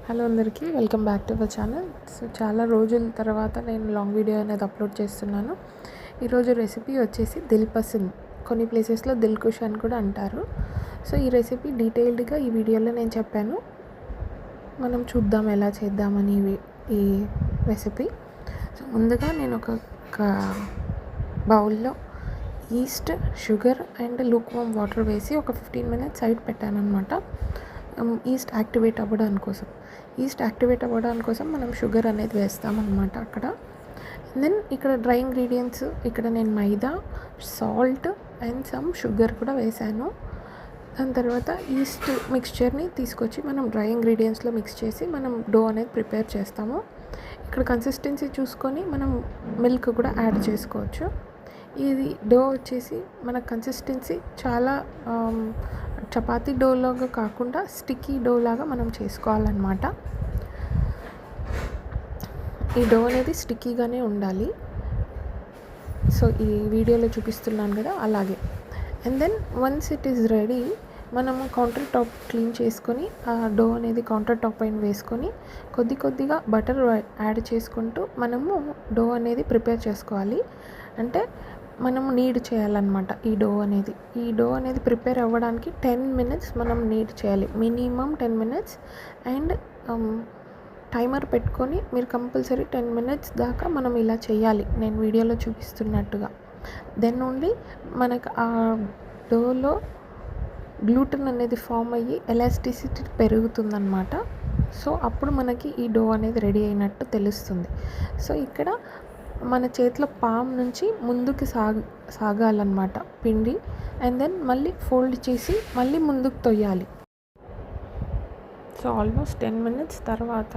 Hello అందరికీ welcome back to our channel. So చాలా రోజుల తర్వాత నేను లాంగ్ వీడియో అనేది అప్లోడ్ చేస్తున్నాను. ఈరోజు రెసిపీ వచ్చేసి దిల్ పసంద్, కొన్ని ప్లేసెస్లో దిల్ కుష్ అని కూడా అంటారు. సో ఈ రెసిపీ డీటెయిల్డ్గా ఈ వీడియోలో నేను చెప్పాను. మనం చూద్దాం ఎలా చేద్దామని ఈ రెసిపీ. సో ముందుగా నేను ఒక బౌల్లో east, sugar and Luke warm water వేసి ఒక 15 minutes సైడ్ పెట్టాను అనమాట. ఈస్ట్ యాక్టివేట్ అవ్వడానికి కోసం మనం షుగర్ అనేది వేస్తామన్నమాట అక్కడ. దెన్ ఇక్కడ డ్రై ఇంగ్రీడియంట్స్, ఇక్కడ నేను మైదా, సాల్ట్ అండ్ సమ్ షుగర్ కూడా వేసాను. దాని తర్వాత ఈస్ట్ మిక్స్చర్ని తీసుకొచ్చి మనం డ్రై ఇంగ్రీడియంట్స్లో మిక్స్ చేసి మనం డో అనేది ప్రిపేర్ చేస్తాము. ఇక్కడ కన్సిస్టెన్సీ చూసుకొని మనం మిల్క్ కూడా యాడ్ చేసుకోవచ్చు. ఇది డో వచ్చేసి మన కన్సిస్టెన్సీ చాలా చపాతీ డోలాగా కాకుండా స్టిక్కీ డో లాగా మనం చేసుకోవాలన్నమాట. ఈ డో అనేది స్టిక్కీగానే ఉండాలి. సో ఈ వీడియోలో చూపిస్తున్నాను కదా అలాగే. And then once it is ready, మనము కౌంటర్ టాప్ క్లీన్ చేసుకొని ఆ డో అనేది కౌంటర్ టాప్ పైన వేసుకొని కొద్దిగా బటర్ యాడ్ చేసుకుంటూ మనము డో అనేది ప్రిపేర్ చేసుకోవాలి. అంటే మనము నీడ్ చేయాలన్నమాట ఈ డో అనేది ప్రిపేర్ అవ్వడానికి 10 minutes మనం నీడ్ చేయాలి, మినిమం 10 minutes. అండ్ టైమర్ పెట్టుకొని మీరు కంపల్సరీ 10 minutes దాకా మనం ఇలా చేయాలి, నేను వీడియోలో చూపిస్తున్నట్టుగా. దెన్ ఓన్లీ మనకు ఆ డోలో గ్లూటెన్ అనేది ఫామ్ అయ్యి ఎలాస్టిసిటీ పెరుగుతుందన్నమాట. సో అప్పుడు మనకి ఈ డో అనేది రెడీ అయినట్టు తెలుస్తుంది. సో ఇక్కడ మన చేతిలో పామ్ నుంచి ముందుకు సాగాలన్నమాట పిండి. అండ్ దెన్ మళ్ళీ ఫోల్డ్ చేసి మళ్ళీ ముందుకు తొయ్యాలి. సో ఆల్మోస్ట్ 10 minutes తర్వాత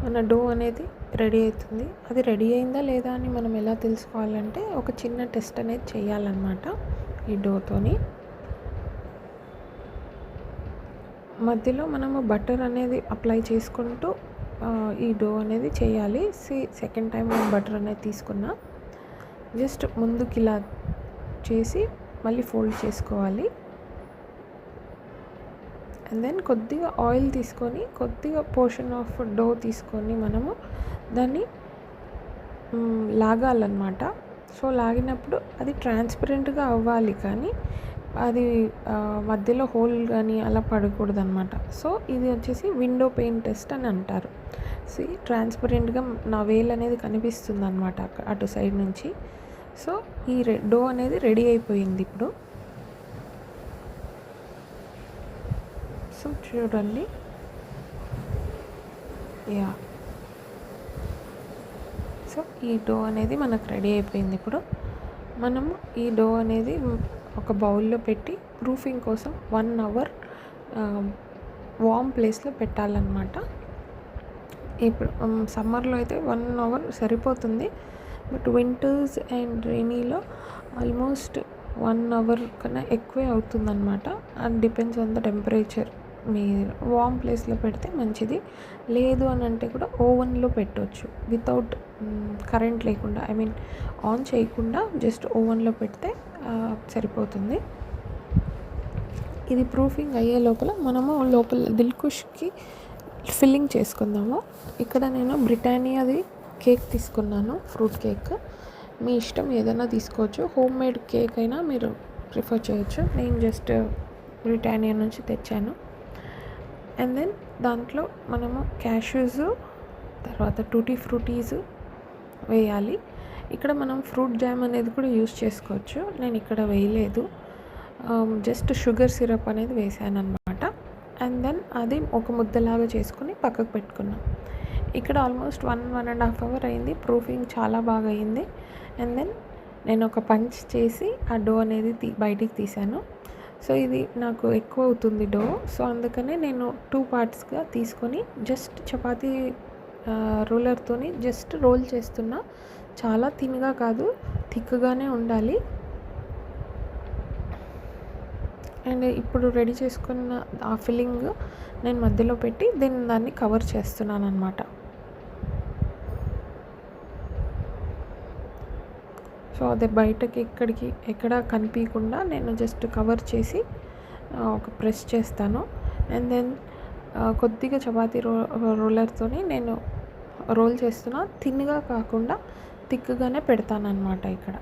మన డో అనేది రెడీ అవుతుంది. అది రెడీ అయిందా లేదా అని మనం ఎలా తెలుసుకోవాలంటే ఒక చిన్న టెస్ట్ అనేది చేయాలన్నమాట. ఈ డోతోని మధ్యలో మనము బటర్ అనేది అప్లై చేసుకుంటూ ఈ డో అనేది చేయాలి. సెకండ్ టైం నేను బటర్ అనేది తీసుకున్నా. జస్ట్ ముందుకి ఇలా చేసి మళ్ళీ ఫోల్డ్ చేసుకోవాలి. అండ్ దెన్ కొద్దిగా ఆయిల్ తీసుకొని కొద్దిగా పోర్షన్ ఆఫ్ డో తీసుకొని మనము దాన్ని లాగాలన్నమాట. సో లాగినప్పుడు అది ట్రాన్స్పరెంట్గా అవ్వాలి, కానీ అది మధ్యలో హోల్ కానీ అలా పడకూడదు అనమాట. సో ఇది వచ్చేసి విండో పెయిన్ టెస్ట్ అని అంటారు. సో ట్రాన్స్పరెంట్గా నా వేల్ అనేది కనిపిస్తుంది అనమాట అటు సైడ్ నుంచి. సో ఈ డో అనేది రెడీ అయిపోయింది ఇప్పుడు. సో చూడండి, యా. సో ఈ డో అనేది మనకు రెడీ అయిపోయింది. ఇప్పుడు మనము ఈ డో అనేది ఒక బౌల్లో పెట్టి ప్రూఫింగ్ కోసం 1 hour వామ్ ప్లేస్లో పెట్టాలన్నమాట. ఇప్పుడు సమ్మర్లో అయితే 1 hour సరిపోతుంది, బట్ వింటర్స్ అండ్ రైనీలో ఆల్మోస్ట్ 1 hour కన్నా ఎక్కువే అవుతుందన్నమాట. And depends on the temperature. మీరు వామ్ ప్లేస్లో పెడితే మంచిది, లేదు అని అంటే కూడా ఓవెన్లో పెట్టవచ్చు. వితౌట్ కరెంట్ లేకుండా, ఐ మీన్ ఆన్ చేయకుండా జస్ట్ ఓవెన్లో పెడితే సరిపోతుంది. ఇది ప్రూఫింగ్ అయ్యే లోపల మనము లోపల దిల్ కుష్కి ఫిల్లింగ్ చేసుకుందాము. ఇక్కడ నేను బ్రిటానియాది కేక్ తీసుకున్నాను, ఫ్రూట్ కేక్. మీ ఇష్టం ఏదైనా తీసుకోవచ్చు, హోమ్ మేడ్ కేక్ అయినా మీరు ప్రిఫర్ చేయొచ్చు. నేను జస్ట్ బ్రిటానియా నుంచి తెచ్చాను. అండ్ దెన్ దాంట్లో మనము క్యాష్యూస్, తర్వాత టూటీ ఫ్రూటీస్ వేయాలి. ఇక్కడ మనం ఫ్రూట్ జామ్ అనేది కూడా యూస్ చేసుకోవచ్చు, నేను ఇక్కడ వేయలేదు, జస్ట్ షుగర్ సిరప్ అనేది వేసాను అనమాట. అండ్ దెన్ అది ఒక ముద్దలాగా చేసుకుని పక్కకు పెట్టుకున్నాం. ఇక్కడ ఆల్మోస్ట్ 1.5 hour అయింది. ప్రూఫింగ్ చాలా బాగా అయింది. అండ్ దెన్ నేను ఒక పంచ్ చేసి ఆ డో అనేది బయటికి తీసాను. సో ఇది నాకు ఎక్కువ అవుతుంది డో, సో అందుకనే నేను 2 partsగా తీసుకొని జస్ట్ చపాతీ రోలర్తోని జస్ట్ రోల్ చేస్తున్నా. చాలా థిన్గా కాదు, థిక్గానే ఉండాలి. అండ్ ఇప్పుడు రెడీ చేసుకున్న ఆ ఫిల్లింగ్ నేను మధ్యలో పెట్టి దాన్ని కవర్ చేస్తున్నాను అనమాట. సో అదే బయటకి ఎక్కడ కనిపించకుండా నేను జస్ట్ కవర్ చేసి ఒక ప్రెస్ చేస్తాను. అండ్ దెన్ కొద్దిగా చపాతీ రోలర్తోని నేను రోల్ చేస్తున్నా. థిన్‌గా కాకుండా థిక్‌గానే పెడతానన్నమాట ఇక్కడ.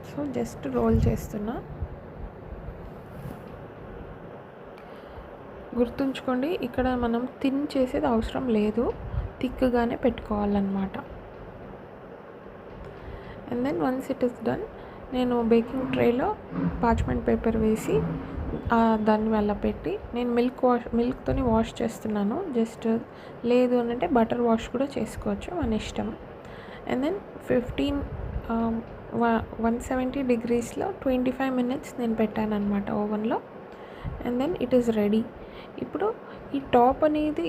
సో జస్ట్ రోల్ చేస్తున్నా. గుర్తుంచుకోండి, ఇక్కడ మనం థిన్ చేసేది అవసరం లేదు, థిక్‌గానే పెట్టుకోవాలన్నమాట. And then once it is done, నేను బేకింగ్ ట్రేలో పార్చ్మెంట్ పేపర్ వేసి దాన్ని అలా పెట్టి నేను మిల్క్తోని వాష్ చేస్తున్నాను. జస్ట్ లేదు అని అంటే బటర్ వాష్ కూడా చేసుకోవచ్చు, మన ఇష్టం. అండ్ దెన్ 170 డిగ్రీస్లో 25 మినిట్స్ నేను పెట్టాను అనమాట ఓవెన్లో. And then it is ready. ఇప్పుడు ఈ టాప్ అనేది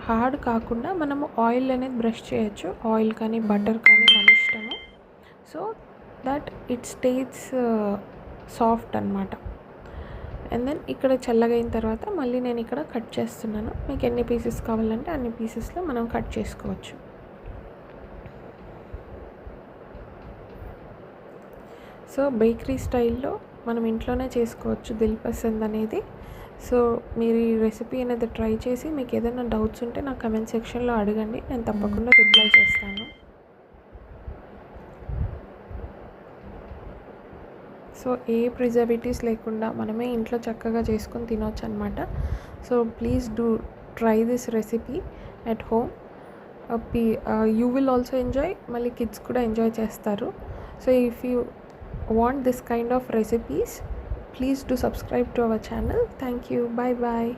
హార్డ్ కాకుండా మనము ఆయిల్ అనేది బ్రష్ చేయొచ్చు, ఆయిల్ కానీ బటర్ కానీ మన ఇష్టము. So that it stays soft అనమాట. అండ్ దెన్ ఇక్కడ చల్లగా అయిన తర్వాత మళ్ళీ నేను ఇక్కడ కట్ చేస్తున్నాను. మీకు ఎన్ని పీసెస్ కావాలంటే అన్ని పీసెస్లో మనం కట్ చేసుకోవచ్చు. సో బేకరీ స్టైల్లో మనం ఇంట్లోనే చేసుకోవచ్చు దిల్ పసంద్ అనేది. సో మీరు ఈ రెసిపీ అనేది ట్రై చేసి మీకు ఏదైనా డౌట్స్ ఉంటే నాకు కమెంట్ సెక్షన్లో అడగండి, నేను తప్పకుండా రిప్లై చేస్తాను. సో ఏ ప్రిజర్వేటివ్స్ లేకుండా మనమే ఇంట్లో చక్కగా చేసుకొని తినవచ్చు అనమాట. So please do try this recipe at home. You will also enjoy, మళ్ళీ కిడ్స్ కూడా ఎంజాయ్ చేస్తారు. So if you want this kind of recipes, please do subscribe to our channel. Thank you. Bye bye.